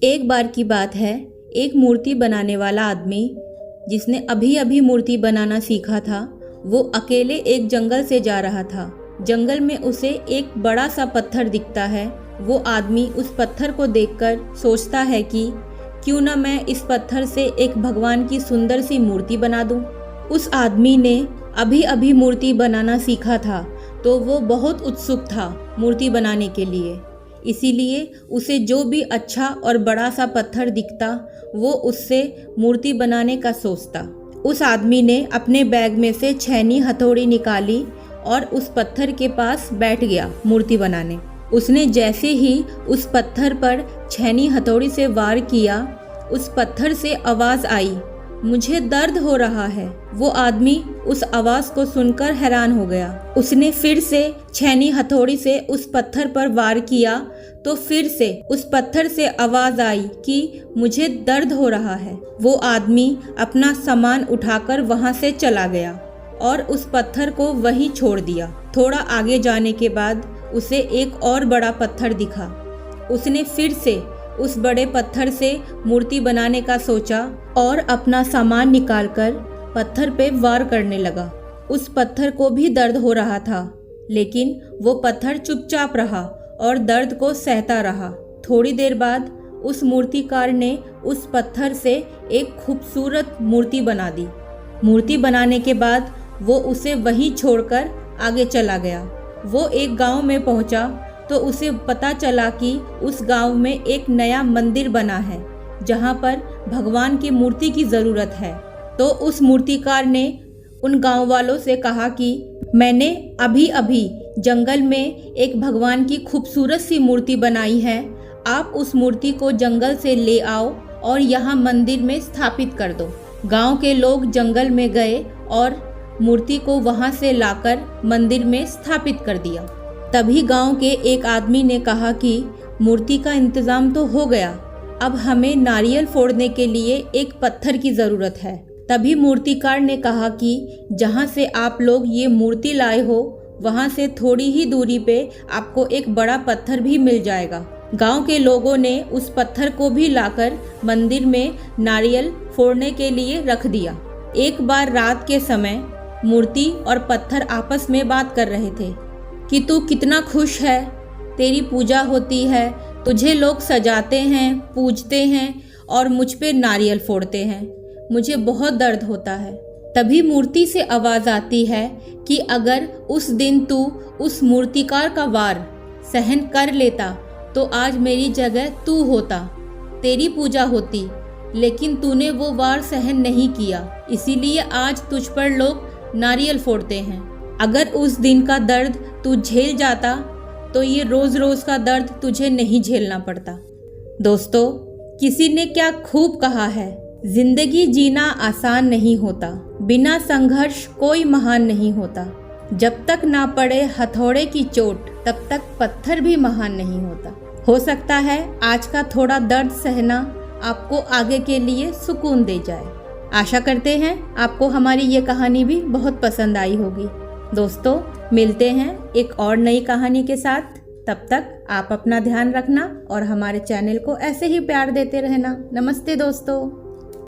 एक बार की बात है, एक मूर्ति बनाने वाला आदमी जिसने अभी अभी मूर्ति बनाना सीखा था, वो अकेले एक जंगल से जा रहा था। जंगल में उसे एक बड़ा सा पत्थर दिखता है। वो आदमी उस पत्थर को देखकर सोचता है कि क्यों ना मैं इस पत्थर से एक भगवान की सुंदर सी मूर्ति बना दूं। उस आदमी ने अभी अभी मूर्ति बनाना सीखा था, तो वो बहुत उत्सुक था मूर्ति बनाने के लिए। इसीलिए उसे जो भी अच्छा और बड़ा सा पत्थर दिखता, वो उससे मूर्ति बनाने का सोचता। उस आदमी ने अपने बैग में से छैनी हथौड़ी निकाली और उस पत्थर के पास बैठ गया मूर्ति बनाने। उसने जैसे ही उस पत्थर पर छैनी हथौड़ी से वार किया, उस पत्थर से आवाज़ आई, मुझे दर्द हो रहा है। वो आदमी उस आवाज़ को सुनकर हैरान हो गया। उसने फिर से छैनी हथौड़ी से उस पत्थर पर वार किया, तो फिर से उस पत्थर से आवाज़ आई कि मुझे दर्द हो रहा है। वो आदमी अपना सामान उठाकर वहाँ से चला गया और उस पत्थर को वहीं छोड़ दिया। थोड़ा आगे जाने के बाद उसे एक और बड़ा पत्थर दिखा। उसने फिर से उस बड़े पत्थर से मूर्ति बनाने का सोचा और अपना सामान निकालकर पत्थर पे वार करने लगा। उस पत्थर को भी दर्द हो रहा था, लेकिन वो पत्थर चुपचाप रहा और दर्द को सहता रहा। थोड़ी देर बाद उस मूर्तिकार ने उस पत्थर से एक खूबसूरत मूर्ति बना दी। मूर्ति बनाने के बाद वो उसे वहीं छोड़कर आगे चला गया। वो एक गांव में पहुंचा तो उसे पता चला कि उस गांव में एक नया मंदिर बना है, जहां पर भगवान की मूर्ति की ज़रूरत है। तो उस मूर्तिकार ने उन गांव वालों से कहा कि मैंने अभी अभी जंगल में एक भगवान की खूबसूरत सी मूर्ति बनाई है। आप उस मूर्ति को जंगल से ले आओ और यहाँ मंदिर में स्थापित कर दो। गांव के लोग जंगल में गए और मूर्ति को वहाँ से लाकर मंदिर में स्थापित कर दिया। तभी गांव के एक आदमी ने कहा कि मूर्ति का इंतज़ाम तो हो गया, अब हमें नारियल फोड़ने के लिए एक पत्थर की ज़रूरत है। तभी मूर्तिकार ने कहा कि जहाँ से आप लोग ये मूर्ति लाए हो, वहाँ से थोड़ी ही दूरी पे आपको एक बड़ा पत्थर भी मिल जाएगा। गांव के लोगों ने उस पत्थर को भी लाकर मंदिर में नारियल फोड़ने के लिए रख दिया। एक बार रात के समय मूर्ति और पत्थर आपस में बात कर रहे थे कि तू कितना खुश है, तेरी पूजा होती है, तुझे लोग सजाते हैं, पूजते हैं और मुझ पे नारियल फोड़ते हैं। मुझे बहुत दर्द होता है। तभी मूर्ति से आवाज़ आती है कि अगर उस दिन तू उस मूर्तिकार का वार सहन कर लेता तो आज मेरी जगह तू होता, तेरी पूजा होती, लेकिन तूने वो वार सहन नहीं किया, इसीलिए आज तुझ पर लोग नारियल फोड़ते हैं। अगर उस दिन का दर्द तू झेल जाता तो ये रोज़ रोज़ का दर्द तुझे नहीं झेलना पड़ता। दोस्तों, किसी ने क्या खूब कहा है, जिंदगी जीना आसान नहीं होता, बिना संघर्ष कोई महान नहीं होता। जब तक ना पड़े हथौड़े की चोट, तब तक पत्थर भी महान नहीं होता। हो सकता है आज का थोड़ा दर्द सहना आपको आगे के लिए सुकून दे जाए। आशा करते हैं आपको हमारी ये कहानी भी बहुत पसंद आई होगी। दोस्तों, मिलते हैं एक और नई कहानी के साथ। तब तक आप अपना ध्यान रखना और हमारे चैनल को ऐसे ही प्यार देते रहना। नमस्ते दोस्तों।